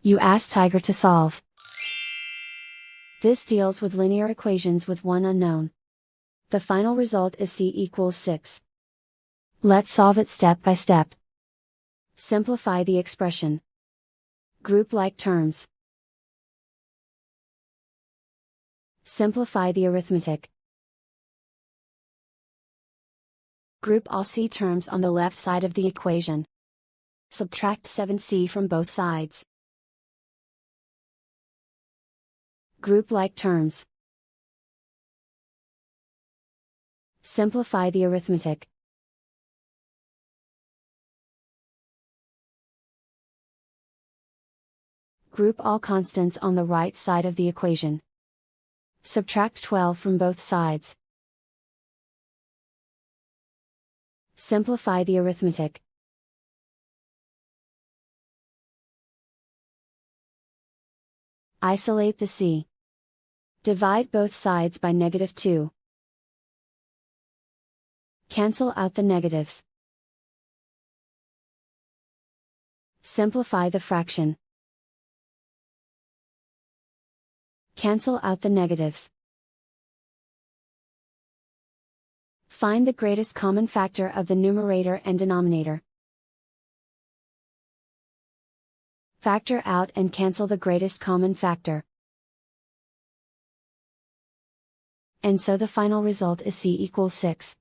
You ask Tiger to solve. This deals with linear equations with one unknown. The final result is c equals 6. Let's solve it step by step. Simplify the expression. Group like terms. Simplify the arithmetic. Group all c terms on the left side of the equation. Subtract 7c from both sides. Group like terms. Simplify the arithmetic. Group all constants on the right side of the equation. Subtract 12 from both sides. Simplify the arithmetic. Isolate the c. Divide both sides by -2. Cancel out the negatives. Simplify the fraction. Cancel out the negatives. Find the greatest common factor of the numerator and denominator. Factor out and cancel the greatest common factor. And so the final result is c equals 6.